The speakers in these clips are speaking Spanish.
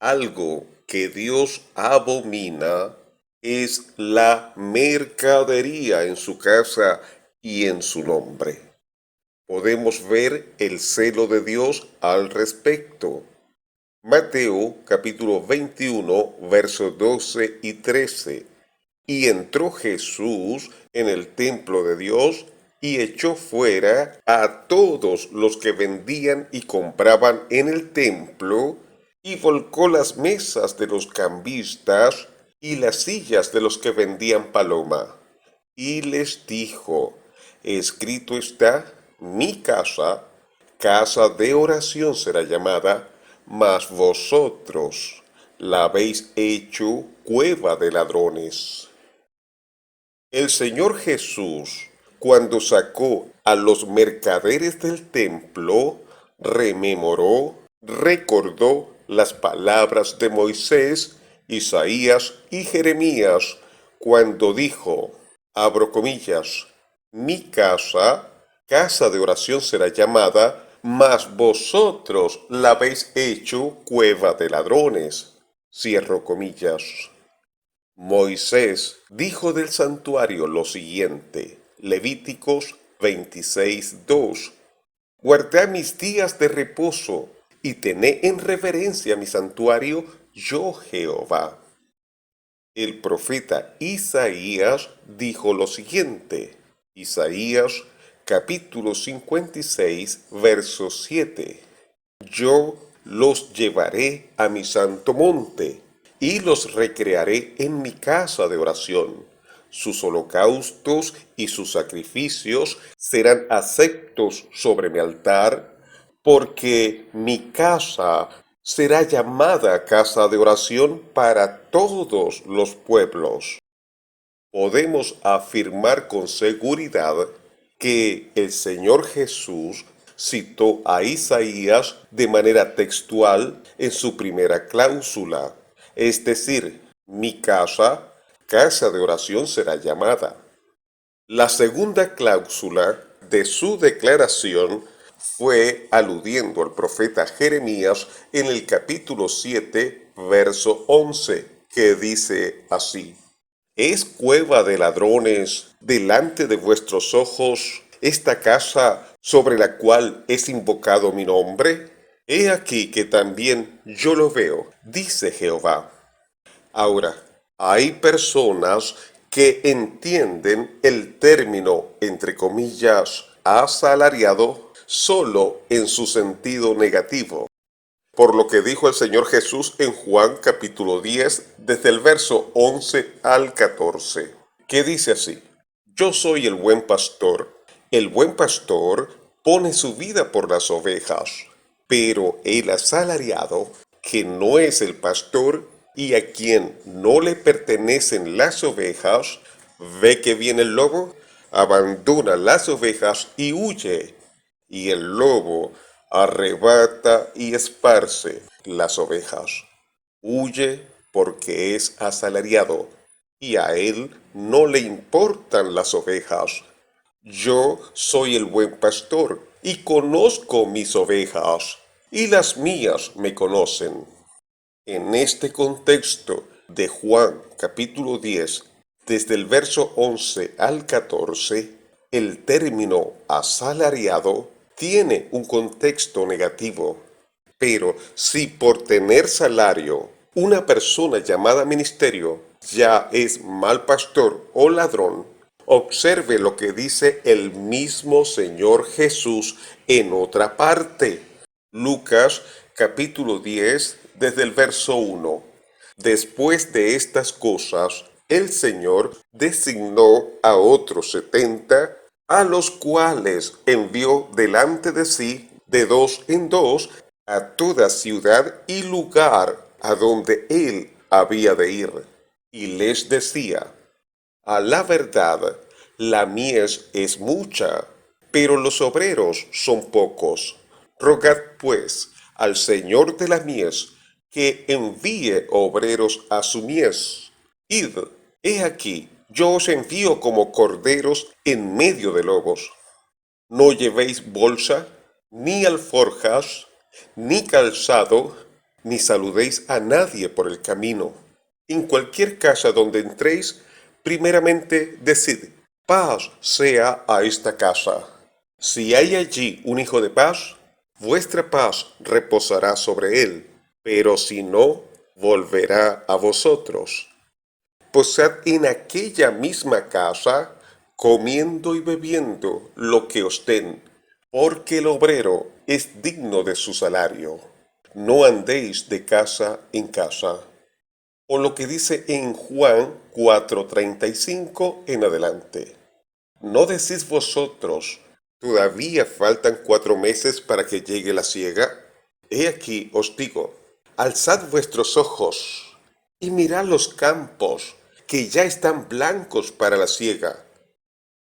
Algo que Dios abomina es la mercadería en su casa y en su nombre. Podemos ver el celo de Dios al respecto. Mateo capítulo 21, versos 12 y 13. Y entró Jesús en el templo de Dios y echó fuera a todos los que vendían y compraban en el templo, y volcó las mesas de los cambistas y las sillas de los que vendían paloma. Y les dijo: escrito está, mi casa, casa de oración será llamada, mas vosotros la habéis hecho cueva de ladrones. El Señor Jesús, cuando sacó a los mercaderes del templo, rememoró, recordó las palabras de Moisés, Isaías y Jeremías, cuando dijo, abro comillas, mi casa, casa de oración será llamada, mas vosotros la habéis hecho cueva de ladrones. Cierro comillas. Moisés dijo del santuario lo siguiente, Levíticos 26:2: guardad mis días de reposo y tened en reverencia mi santuario, yo Jehová. El profeta Isaías dijo lo siguiente, Isaías capítulo 56, verso 7: yo los llevaré a mi santo monte y los recrearé en mi casa de oración. Sus holocaustos y sus sacrificios serán aceptos sobre mi altar, porque mi casa será llamada casa de oración para todos los pueblos. Podemos afirmar con seguridad que el Señor Jesús citó a Isaías de manera textual en su primera cláusula, es decir, mi casa, casa de oración será llamada. La segunda cláusula de su declaración fue aludiendo al profeta Jeremías en el capítulo 7, verso 11, que dice así: ¿es cueva de ladrones delante de vuestros ojos esta casa sobre la cual es invocado mi nombre? He aquí que también yo lo veo, dice Jehová. Ahora, hay personas que entienden el término, entre comillas, asalariado, solo en su sentido negativo. Por lo que dijo el Señor Jesús en Juan capítulo 10, desde el verso 11 al 14, que dice así: yo soy el buen pastor. El buen pastor pone su vida por las ovejas, pero el asalariado, que no es el pastor y a quien no le pertenecen las ovejas, ve que viene el lobo, abandona las ovejas y huye, y el lobo arrebata y esparce las ovejas. Huye porque es asalariado, y a él no le importan las ovejas. Yo soy el buen pastor, y conozco mis ovejas, y las mías me conocen. En este contexto de Juan capítulo 10, desde el verso 11 al 14, el término asalariado tiene un contexto negativo. Pero si por tener salario una persona llamada ministerio ya es mal pastor o ladrón, observe lo que dice el mismo Señor Jesús en otra parte. Lucas capítulo 10, desde el verso 1. Después de estas cosas, el Señor designó a otros 70, a los cuales envió delante de sí de dos en dos a toda ciudad y lugar a donde él había de ir. Y les decía: a la verdad, la mies es mucha, pero los obreros son pocos. Rogad pues al Señor de la mies que envíe obreros a su mies. Id, he aquí, yo os envío como corderos en medio de lobos. No llevéis bolsa, ni alforjas, ni calzado, ni saludéis a nadie por el camino. En cualquier casa donde entréis, primeramente decid, paz sea a esta casa. Si hay allí un hijo de paz, vuestra paz reposará sobre él, pero si no, volverá a vosotros. Posad en aquella misma casa, comiendo y bebiendo lo que os den, porque el obrero es digno de su salario. No andéis de casa en casa. O lo que dice en Juan 4:35 en adelante. ¿No decís vosotros, todavía faltan 4 meses para que llegue la siega? He aquí os digo, alzad vuestros ojos y mirad los campos, que ya están blancos para la siega.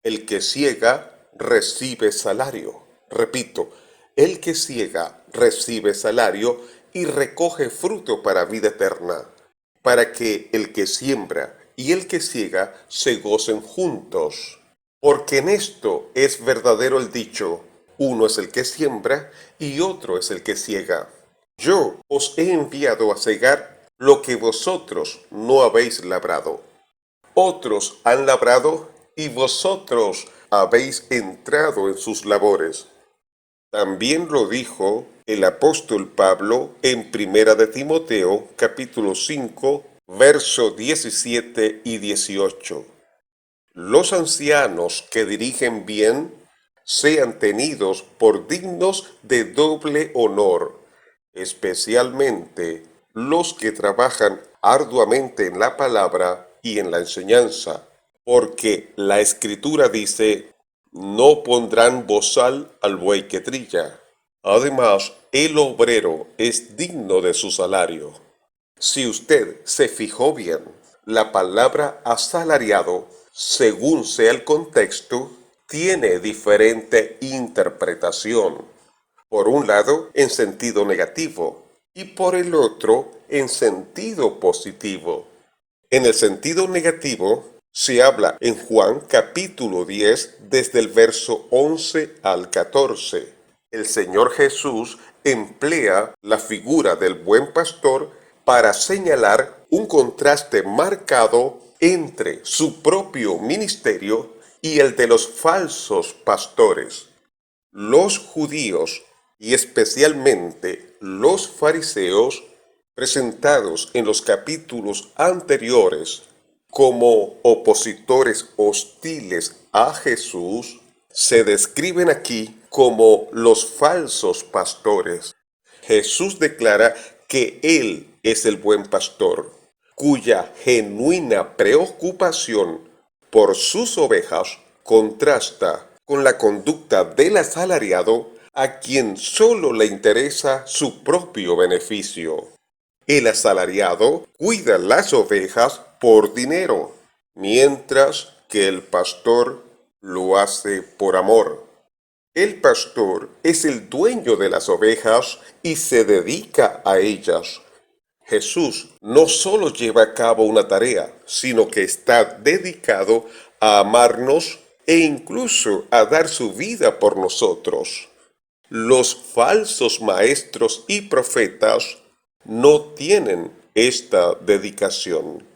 El que siega recibe salario. Repito, el que siega recibe salario y recoge fruto para vida eterna, para que el que siembra y el que siega se gocen juntos. Porque en esto es verdadero el dicho, uno es el que siembra y otro es el que siega. Yo os he enviado a segar lo que vosotros no habéis labrado. Otros han labrado y vosotros habéis entrado en sus labores. También lo dijo el apóstol Pablo en Primera de Timoteo, capítulo 5, versos 17 y 18. Los ancianos que dirigen bien sean tenidos por dignos de doble honor, especialmente los que trabajan arduamente en la palabra y en la enseñanza, porque la Escritura dice, no pondrán bozal al buey que trilla. Además, el obrero es digno de su salario. Si usted se fijó bien, la palabra asalariado, según sea el contexto, tiene diferente interpretación. Por un lado, en sentido negativo, y por el otro, en sentido positivo. En el sentido negativo, se habla en Juan capítulo 10 desde el verso 11 al 14. El Señor Jesús emplea la figura del buen pastor para señalar un contraste marcado entre su propio ministerio y el de los falsos pastores. Los judíos, y especialmente los fariseos, presentados en los capítulos anteriores como opositores hostiles a Jesús, se describen aquí como los falsos pastores. Jesús declara que Él es el buen pastor, cuya genuina preocupación por sus ovejas contrasta con la conducta del asalariado a quien solo le interesa su propio beneficio. El asalariado cuida las ovejas por dinero, mientras que el pastor lo hace por amor. El pastor es el dueño de las ovejas y se dedica a ellas. Jesús no solo lleva a cabo una tarea, sino que está dedicado a amarnos e incluso a dar su vida por nosotros. Los falsos maestros y profetas no tienen esta dedicación.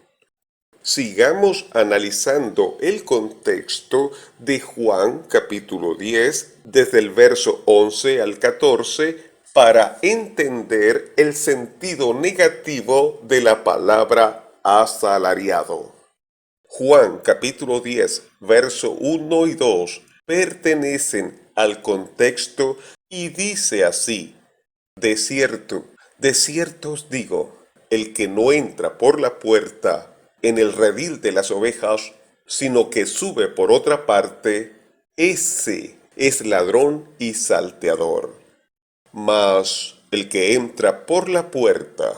Sigamos analizando el contexto de Juan capítulo 10 desde el verso 11 al 14 para entender el sentido negativo de la palabra asalariado. Juan capítulo 10 verso 1 y 2 pertenecen al contexto y dice así: de cierto os digo, el que no entra por la puerta en el redil de las ovejas, sino que sube por otra parte, ese es ladrón y salteador. Mas el que entra por la puerta,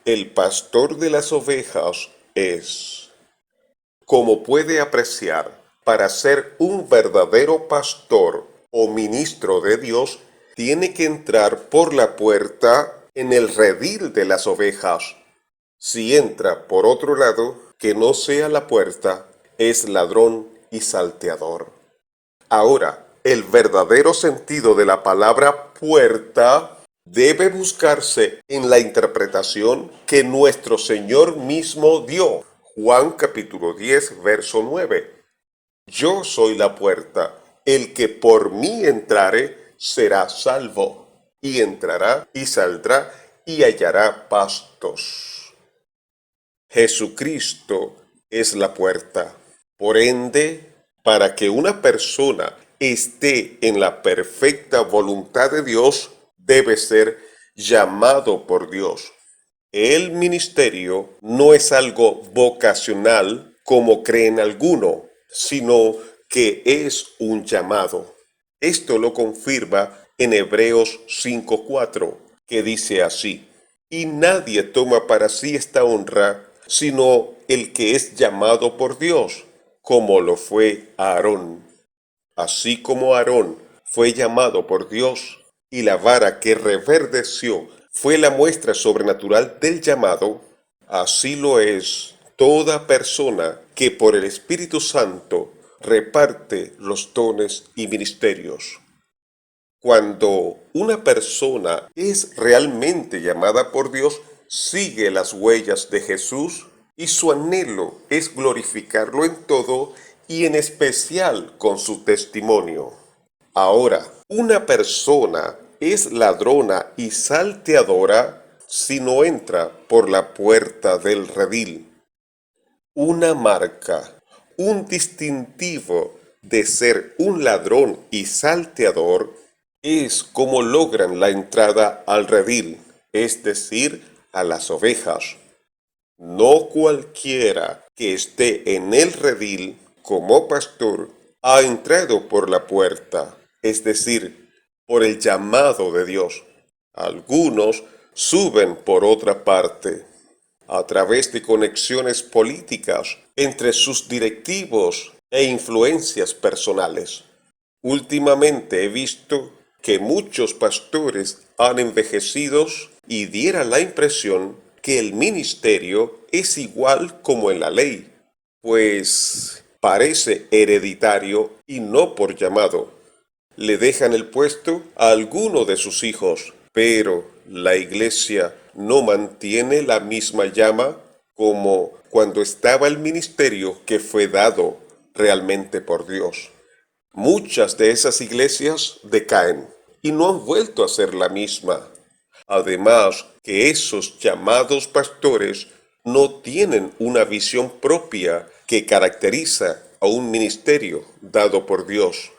el pastor de las ovejas es. Como puede apreciar, para ser un verdadero pastor o ministro de Dios, tiene que entrar por la puerta en el redil de las ovejas. Si entra por otro lado, que no sea la puerta, es ladrón y salteador. Ahora, el verdadero sentido de la palabra puerta debe buscarse en la interpretación que nuestro Señor mismo dio. Juan capítulo 10, verso 9. Yo soy la puerta. El que por mí entrare será salvo, y entrará y saldrá y hallará pastos. Jesucristo es la puerta. Por ende, para que una persona esté en la perfecta voluntad de Dios, debe ser llamado por Dios. El ministerio no es algo vocacional como creen algunos, sino que es un llamado. Esto lo confirma en Hebreos 5:4, que dice así: y nadie toma para sí esta honra, sino el que es llamado por Dios, como lo fue Aarón. Así como Aarón fue llamado por Dios, y la vara que reverdeció fue la muestra sobrenatural del llamado, así lo es toda persona que por el Espíritu Santo reparte los dones y ministerios. Cuando una persona es realmente llamada por Dios, sigue las huellas de Jesús y su anhelo es glorificarlo en todo y en especial con su testimonio. Ahora, una persona es ladrona y salteadora si no entra por la puerta del redil. Una marca, un distintivo de ser un ladrón y salteador es como logran la entrada al redil, es decir, a las ovejas. No cualquiera que esté en el redil como pastor ha entrado por la puerta, es decir, por el llamado de Dios. Algunos suben por otra parte, a través de conexiones políticas entre sus directivos e influencias personales. Últimamente he visto que muchos pastores han envejecido y diera la impresión que el ministerio es igual como en la ley, pues parece hereditario y no por llamado. Le dejan el puesto a alguno de sus hijos, pero la iglesia no mantiene la misma llama como cuando estaba el ministerio que fue dado realmente por Dios. Muchas de esas iglesias decaen y no han vuelto a ser la misma. Además que esos llamados pastores no tienen una visión propia que caracteriza a un ministerio dado por Dios.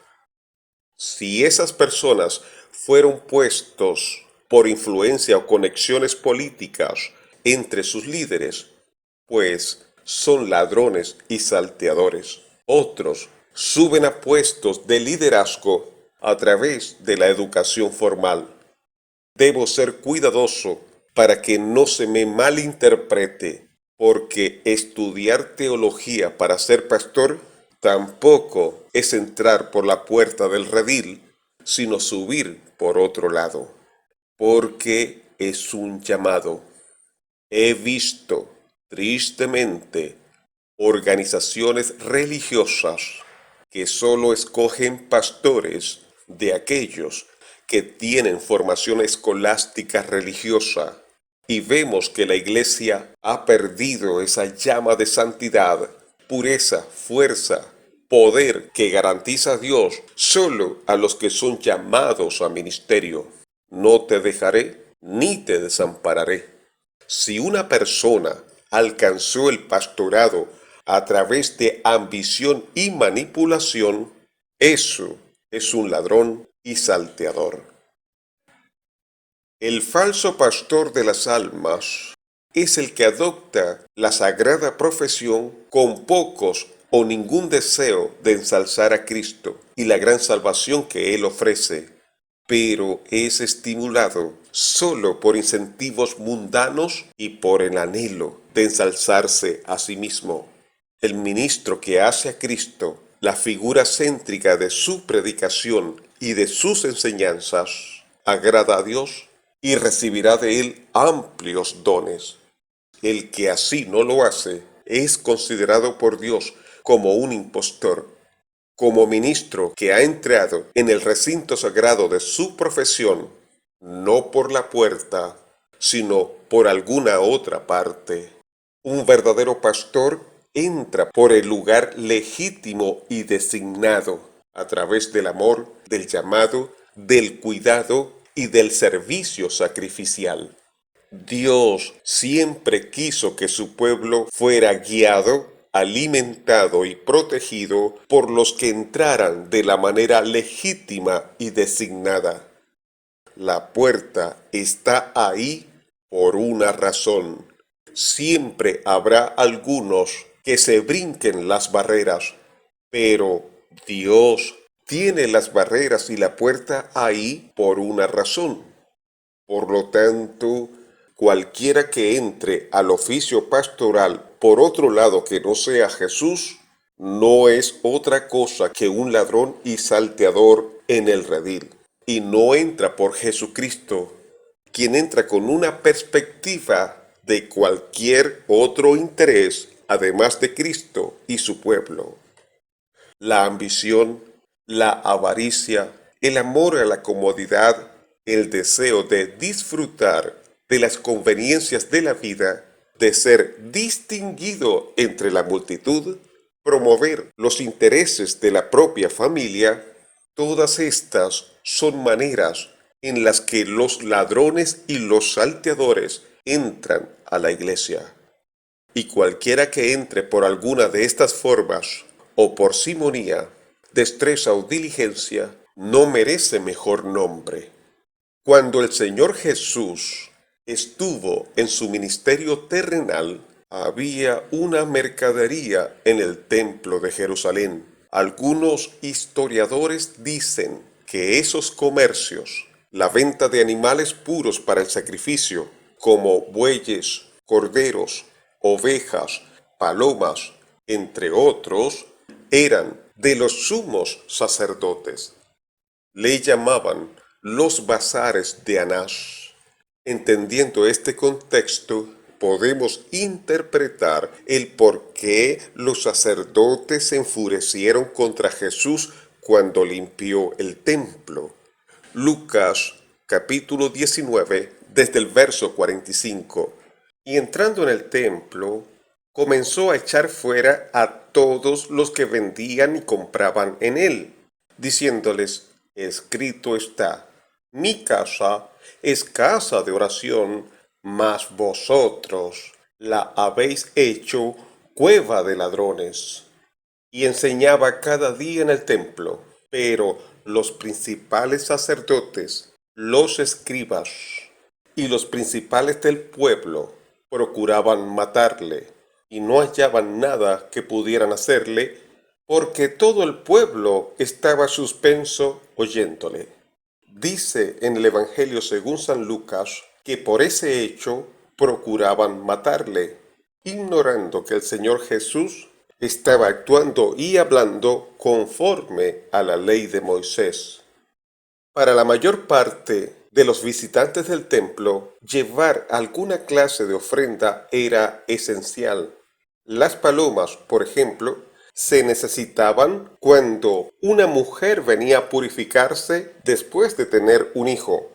Si esas personas fueron puestos por influencia o conexiones políticas entre sus líderes, pues son ladrones y salteadores. Otros suben a puestos de liderazgo a través de la educación formal. Debo ser cuidadoso para que no se me malinterprete, porque estudiar teología para ser pastor tampoco es entrar por la puerta del redil, sino subir por otro lado, porque es un llamado. He visto, tristemente, organizaciones religiosas que solo escogen pastores de aquellos que tienen formación escolástica religiosa, y vemos que la iglesia ha perdido esa llama de santidad, pureza, fuerza, poder que garantiza a Dios solo a los que son llamados a ministerio. No te dejaré ni te desampararé. Si una persona alcanzó el pastorado a través de ambición y manipulación, eso es un ladrón y salteador. El falso pastor de las almas es el que adopta la sagrada profesión con pocos o ningún deseo de ensalzar a Cristo y la gran salvación que Él ofrece, pero es estimulado solo por incentivos mundanos y por el anhelo de ensalzarse a sí mismo. El ministro que hace a Cristo la figura céntrica de su predicación y de sus enseñanzas agrada a Dios y recibirá de Él amplios dones. El que así no lo hace es considerado por Dios como un impostor, como ministro que ha entrado en el recinto sagrado de su profesión, no por la puerta, sino por alguna otra parte. Un verdadero pastor entra por el lugar legítimo y designado, a través del amor, del llamado, del cuidado y del servicio sacrificial. Dios siempre quiso que su pueblo fuera guiado, alimentado y protegido por los que entraran de la manera legítima y designada. La puerta está ahí por una razón. Siempre habrá algunos que se brinquen las barreras, pero Dios tiene las barreras y la puerta ahí por una razón. Por lo tanto, cualquiera que entre al oficio pastoral por otro lado que no sea Jesús, no es otra cosa que un ladrón y salteador en el redil. Y no entra por Jesucristo, quien entra con una perspectiva de cualquier otro interés, además de Cristo y su pueblo. La ambición, la avaricia, el amor a la comodidad, el deseo de disfrutar de las conveniencias de la vida, de ser distinguido entre la multitud, promover los intereses de la propia familia, todas estas son maneras en las que los ladrones y los salteadores entran a la iglesia. Y cualquiera que entre por alguna de estas formas, o por simonía, destreza o diligencia, no merece mejor nombre. Cuando el Señor Jesús estuvo en su ministerio terrenal, había una mercadería en el templo de Jerusalén. Algunos historiadores dicen que esos comercios, la venta de animales puros para el sacrificio, como bueyes, corderos, ovejas, palomas, entre otros, eran de los sumos sacerdotes. Le llamaban los bazares de Anás. Entendiendo este contexto, podemos interpretar el por qué los sacerdotes se enfurecieron contra Jesús cuando limpió el templo. Lucas capítulo 19, desde el verso 45. Y entrando en el templo, comenzó a echar fuera a todos los que vendían y compraban en él, diciéndoles: escrito está, mi casa es casa de oración, mas vosotros la habéis hecho cueva de ladrones. Y enseñaba cada día en el templo, pero los principales sacerdotes, los escribas y los principales del pueblo procuraban matarle, y no hallaban nada que pudieran hacerle, porque todo el pueblo estaba suspenso oyéndole. Dice en el Evangelio según San Lucas que por ese hecho procuraban matarle, ignorando que el Señor Jesús estaba actuando y hablando conforme a la ley de Moisés. Para la mayor parte de los visitantes del templo, llevar alguna clase de ofrenda era esencial. Las palomas, por ejemplo, se necesitaban cuando una mujer venía a purificarse después de tener un hijo,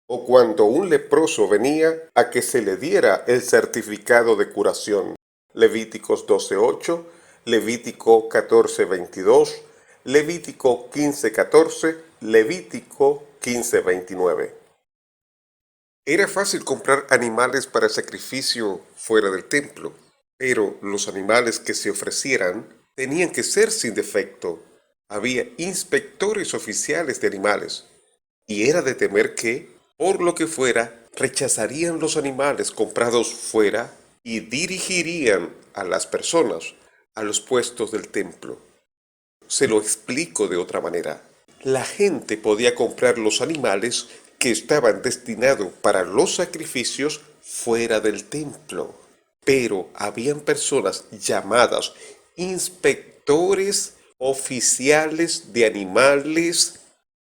o cuando un leproso venía a que se le diera el certificado de curación. Levíticos 12:8, Levítico 14:22, Levítico 15:14, Levítico 15:29. Era fácil comprar animales para sacrificio fuera del templo, pero los animales que se ofrecieran tenían que ser sin defecto. Había inspectores oficiales de animales, y era de temer que, por lo que fuera, rechazarían los animales comprados fuera y dirigirían a las personas a los puestos del templo. Se lo explico de otra manera. La gente podía comprar los animales que estaban destinados para los sacrificios fuera del templo, pero habían personas llamadas inspectores oficiales de animales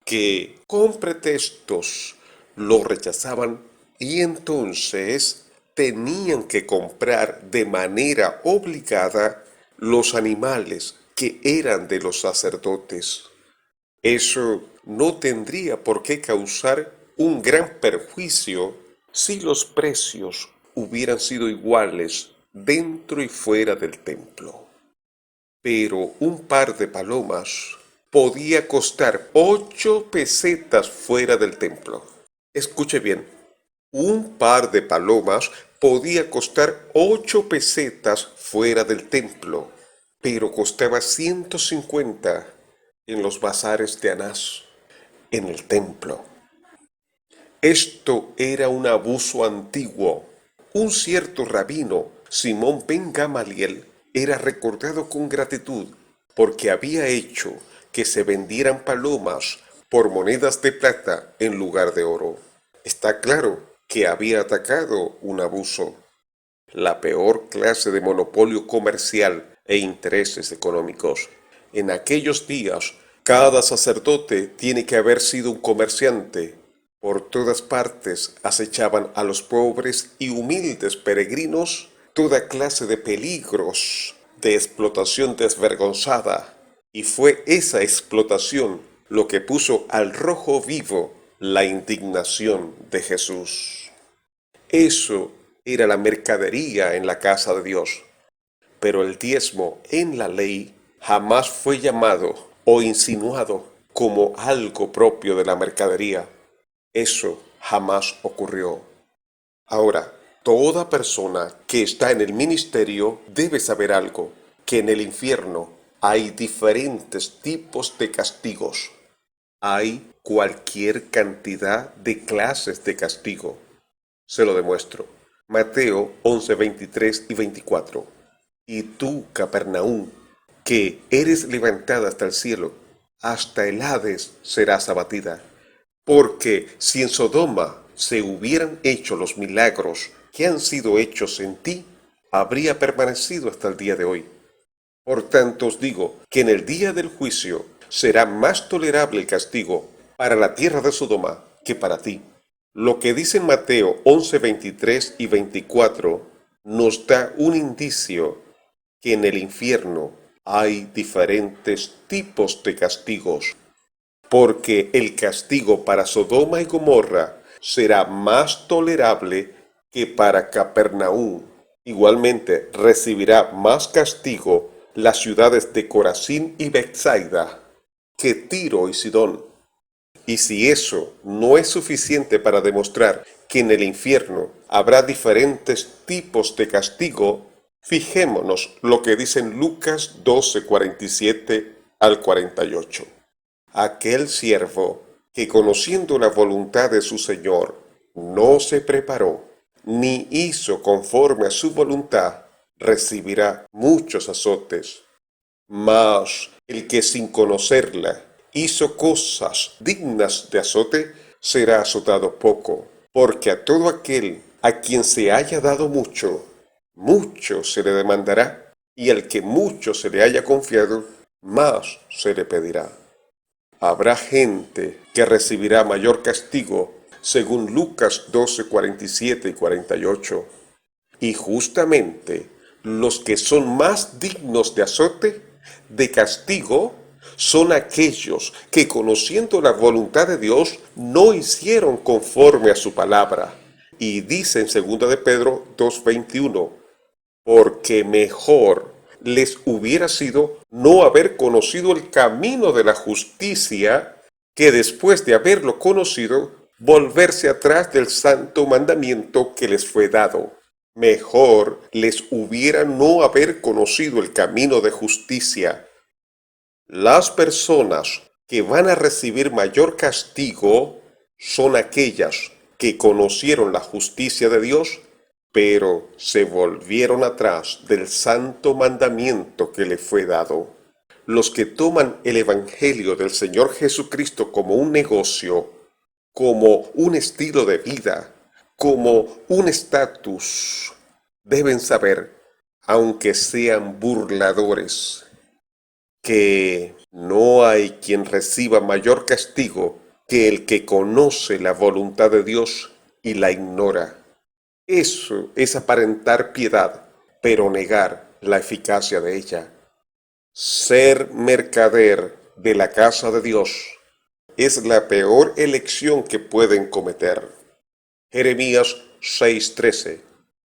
que con pretextos lo rechazaban y entonces tenían que comprar de manera obligada los animales que eran de los sacerdotes. Eso no tendría por qué causar un gran perjuicio si los precios hubieran sido iguales dentro y fuera del templo. Pero un par de palomas podía costar 8 pesetas fuera del templo. Escuche bien, un par de palomas podía costar 8 pesetas fuera del templo, pero costaba 150 en los bazares de Anás, en el templo. Esto era un abuso antiguo. Un cierto rabino, Simón ben Gamaliel, era recordado con gratitud porque había hecho que se vendieran palomas por monedas de plata en lugar de oro. Está claro que había atacado un abuso, la peor clase de monopolio comercial e intereses económicos. En aquellos días, cada sacerdote tiene que haber sido un comerciante. Por todas partes acechaban a los pobres y humildes peregrinos toda clase de peligros, de explotación desvergonzada. Y fue esa explotación lo que puso al rojo vivo la indignación de Jesús. Eso era la mercadería en la casa de Dios. Pero el diezmo en la ley jamás fue llamado o insinuado como algo propio de la mercadería. Eso jamás ocurrió. Ahora, toda persona que está en el ministerio debe saber algo, que en el infierno hay diferentes tipos de castigos. Hay cualquier cantidad de clases de castigo. Se lo demuestro. Mateo 11, 23 y 24. Y tú, Capernaum, que eres levantada hasta el cielo, hasta el Hades serás abatida. Porque si en Sodoma se hubieran hecho los milagros que han sido hechos en ti, habría permanecido hasta el día de hoy. Por tanto os digo que en el día del juicio será más tolerable el castigo para la tierra de Sodoma que para ti. Lo que dice en Mateo 11, 23 y 24 nos da un indicio que en el infierno hay diferentes tipos de castigos, porque el castigo para Sodoma y Gomorra será más tolerable que para Capernaum. Igualmente recibirá más castigo las ciudades de Corazín y Betsaida que Tiro y Sidón. Y si eso no es suficiente para demostrar que en el infierno habrá diferentes tipos de castigo, fijémonos lo que dice en Lucas 12, 47 al 48. Aquel siervo que conociendo la voluntad de su Señor no se preparó, ni hizo conforme a su voluntad, recibirá muchos azotes. Mas el que sin conocerla hizo cosas dignas de azote, será azotado poco, porque a todo aquel a quien se haya dado mucho, mucho se le demandará, y al que mucho se le haya confiado, más se le pedirá. Habrá gente que recibirá mayor castigo, según Lucas 12, 47 y 48. Y justamente los que son más dignos de azote, de castigo, son aquellos que conociendo la voluntad de Dios no hicieron conforme a su palabra. Y dice en 2 de Pedro 2:21, porque mejor les hubiera sido no haber conocido el camino de la justicia, que después de haberlo conocido, volverse atrás del santo mandamiento que les fue dado. Mejor les hubiera no haber conocido el camino de justicia. Las personas que van a recibir mayor castigo son aquellas que conocieron la justicia de Dios, pero se volvieron atrás del santo mandamiento que le fue dado. Los que toman el Evangelio del Señor Jesucristo como un negocio, como un estilo de vida, como un estatus, deben saber, aunque sean burladores, que no hay quien reciba mayor castigo que el que conoce la voluntad de Dios y la ignora. Eso es aparentar piedad, pero negar la eficacia de ella. Ser mercader de la casa de Dios es la peor elección que pueden cometer. Jeremías 6:13.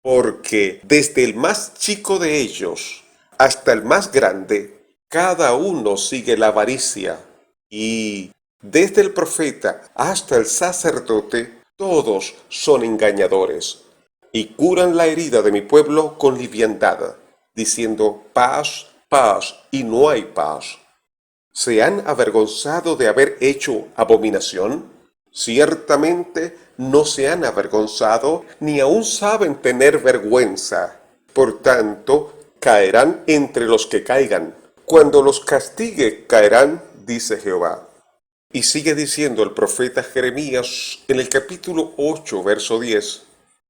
Porque desde el más chico de ellos hasta el más grande, cada uno sigue la avaricia, y desde el profeta hasta el sacerdote, todos son engañadores, y curan la herida de mi pueblo con liviandad, diciendo paz, paz, y no hay paz. ¿Se han avergonzado de haber hecho abominación? Ciertamente no se han avergonzado, ni aun saben tener vergüenza. Por tanto, caerán entre los que caigan. Cuando los castigue, caerán, dice Jehová. Y sigue diciendo el profeta Jeremías en el capítulo 8, verso 10.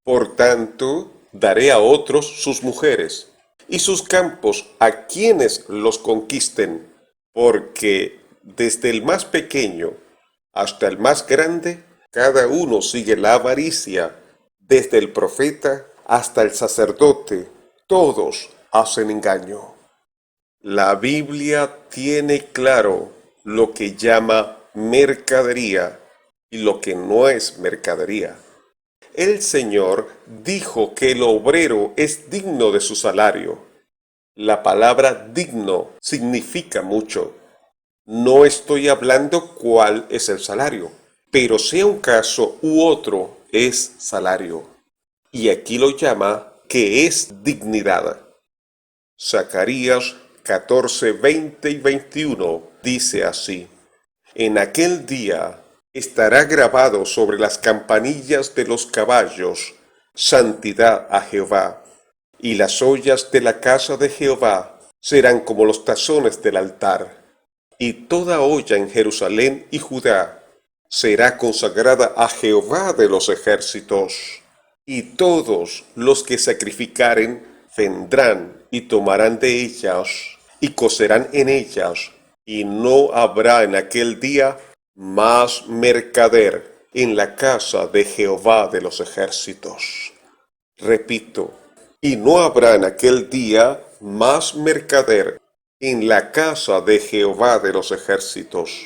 Por tanto, daré a otros sus mujeres, y sus campos a quienes los conquisten, porque desde el más pequeño hasta el más grande, cada uno sigue la avaricia, desde el profeta hasta el sacerdote, todos hacen engaño. La Biblia tiene claro lo que llama mercadería y lo que no es mercadería. El Señor dijo que el obrero es digno de su salario. La palabra digno significa mucho. No estoy hablando cuál es el salario, pero sea un caso u otro es salario. Y aquí lo llama que es dignidad. Zacarías 14, 20 y 21 dice así: En aquel día estará grabado sobre las campanillas de los caballos, santidad a Jehová, y las ollas de la casa de Jehová serán como los tazones del altar. Y toda olla en Jerusalén y Judá será consagrada a Jehová de los ejércitos. Y todos los que sacrificaren vendrán y tomarán de ellas, y cocerán en ellas, y no habrá en aquel día más mercader en la casa de Jehová de los ejércitos. Repito, y no habrá en aquel día más mercader en la casa de Jehová de los ejércitos.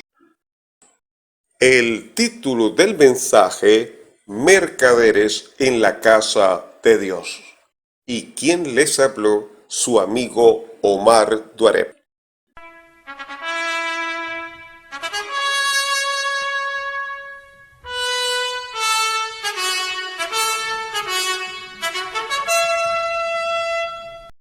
El título del mensaje: Mercaderes en la casa de Dios. ¿Y quién les habló? Su amigo Omar Duareb.